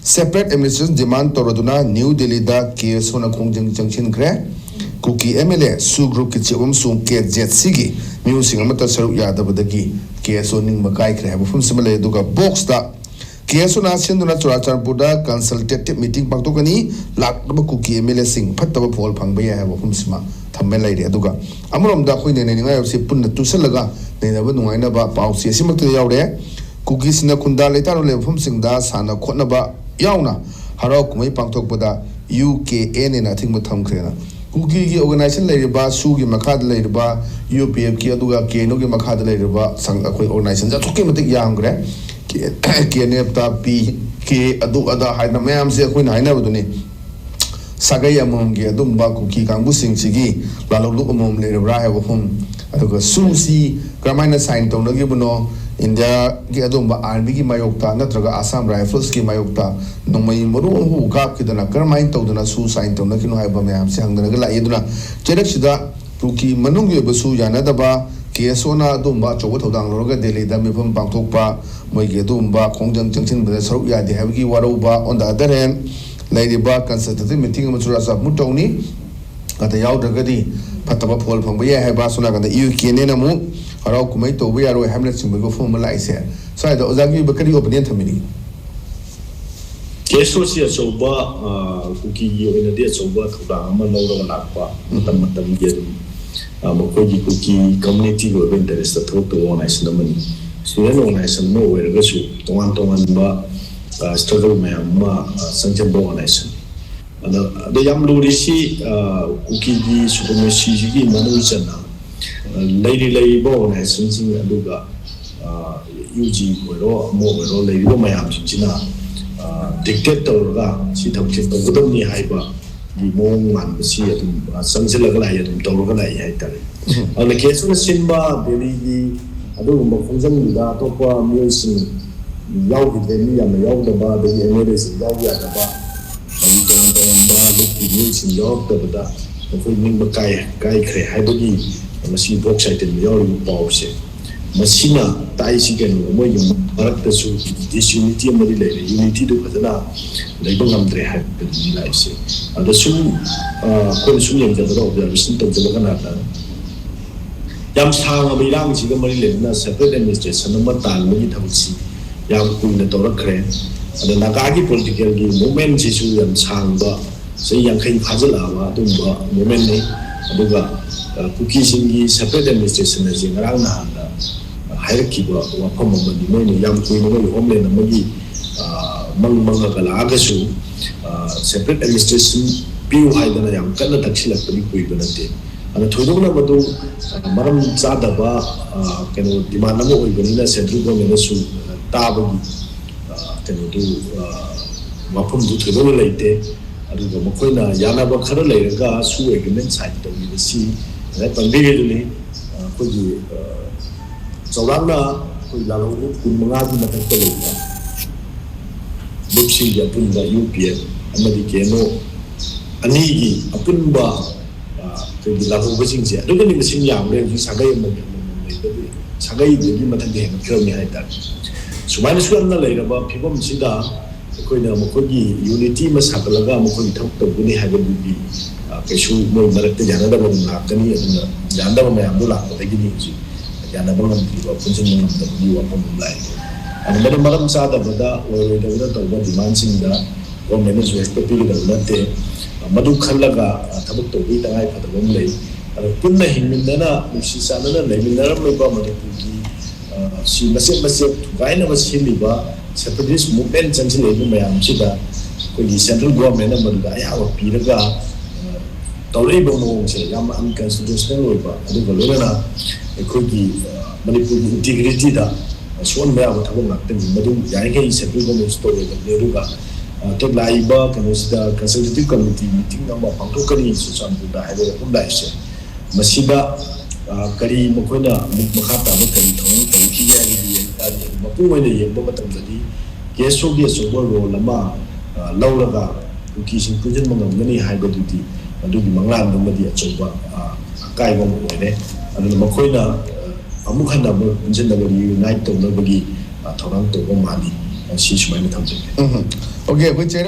separate administration demand toroduna New Delhi da case on a kongjang junction kre kuki MLA su group ki chewam sung ke jetsi gi music amata saru yada badagi case on ning makai kre ha bufum simale duga box da case on asin duna Churachandpur da consultative meeting pangtokani lakba kuki MLA sing phattaba phol phangba ya ha bufum sima thambe lai re aduga amurom da khoi ne ne ngai se punna tusalaga ne na ba nungaina ba pausi simak te yawre kuki sina khunda leitaro le bufum singda sana khotna ba yauna harau kumai pangtok pada UKN ena thingma thamkrena kuki gi organization leiriba su gi makhad leiriba UPF ki aduga KNO gi makhad leiriba sang akoi organization ja thokke matik yangre KNF ta PK adu ada haina mayam se akoi haina buduni sagai amom gi adum ba kuki kangbu sing sigi lalolu amom leiribra ha bofum aduga susi kramaina sign tong nagi buno India ki adumba army ki mayokta natraga Assam Rifles ki mayokta nongmai moru hu kap kidana karmain tawdana su sign tawna kinu haiba mayam se hangdana gala yeduna cherak sida puki manung ye basu yana daba kesona adumba chogo tawdang loroga Delhi da mifam pangthokpa moi ge adumba khongjang jangchin bada saruk yadi habki waroba on the other hand laidiba consultative meeting amachura sa mutawni kata yawdragadi phataba phol phangba ye haiba suna kanda UK ne namu harau kumai to we are hamlet simbo formula is here so I ozagi bakari opinion thamini keso sia soba kuki yo ina dia soba thudang ama lawra lakpa matam ye mokoi gi kuki community go interest to organize namani so organization no we ga su tongan ba struggle me amma sanction organization ada yam lurisi kuki gi supremacy gi manu chana lady bo na sinsin aduga UG wero mo wero lady bo mayam china dictator ga si thokche to godom ni haiba di mong man si adum sanjil ga lai adum to ga lai hai tare ala kesu sinba Delhi gi adu mo khonjam da to pa music yaw gi deni yam yaw da ba de emere si yaw ya da ba ani to ba lu ki music yaw da ko ning ba kai kre hai ba gi masi box site ni yaw yu pause masina tai si gen mo yu marak ta su disunity amari le unity do khadana leibang amdre ha ni lai se ada su ko su yem da ro da sin to da kana ta yam sang abi lang si ga mari le na separate administration ma tal mo ni thamsi yam ku na to ra kre ada naga gi political gi movement si su yam sang ba se yang khai phajala ba tum ba movement ni aduga kuki singi separate administration as in around hierarchy wa pamma ni mo ni yam kuin mo homeland na magi mang kala agasu separate administration piu haidana yam kana takshila pali kui banate ana thoidona madu maram chada ba keno demand mo oi banina central government su tabagi keno du mapum du thoidona leite aduga makoina yana ba khara leiraga su agreement side to ni si pangdegeduni koji saurana koi lalu kun mengadu na katolo lipsi ya pun da UPN amadi keno anigi apun ba koi lalu basing sia do ni basing yang le sagai mo sagai de ni matan de kro ni hai ta sumai su na le ba phibom sida koi na mo koji unity ma sakalaga mo koi thok to ni ha ga bi kesu mo marakte jana da bang lakani aduna janda ba mayam do lakta gini ji jana bang di wa punchen mo da di wa pom lai an mara maram sa da bada we da to ba demand sing da ko manage we to pili da late madu khallaga thabuk to bi tangai phat bom lai ar punna hinmin na musi sa na le min ram me ba Manipur gi si mase vai na masi li ba separatist movement change le mayam si da ko gi central government na madu ga ya wa pi ga tawri bo mo se yam unconstitutional oi ba adu balona ekhogi Manipur integrity da swon ba ba thabo nak ten madu yai ke central government story da leru ga to lai ba kano sida consultative committee meeting number pangto kani su sam da ha ba kum dai se masida kari mo koina makha ta ba kari thong kari ki ya gi ya ma pu mai ne ye ba matam da di ke so bo ro lama lauraga ki sin pujin mangam ngani ha ba du di adugi manglan no madi achoba kai bom oine adu makoina amukhanna mo injin da unite to no bagi thorang to mali ꯁꯤ ꯁꯨꯃꯥꯏꯅ ꯊꯝꯖꯒꯦ Okay, we check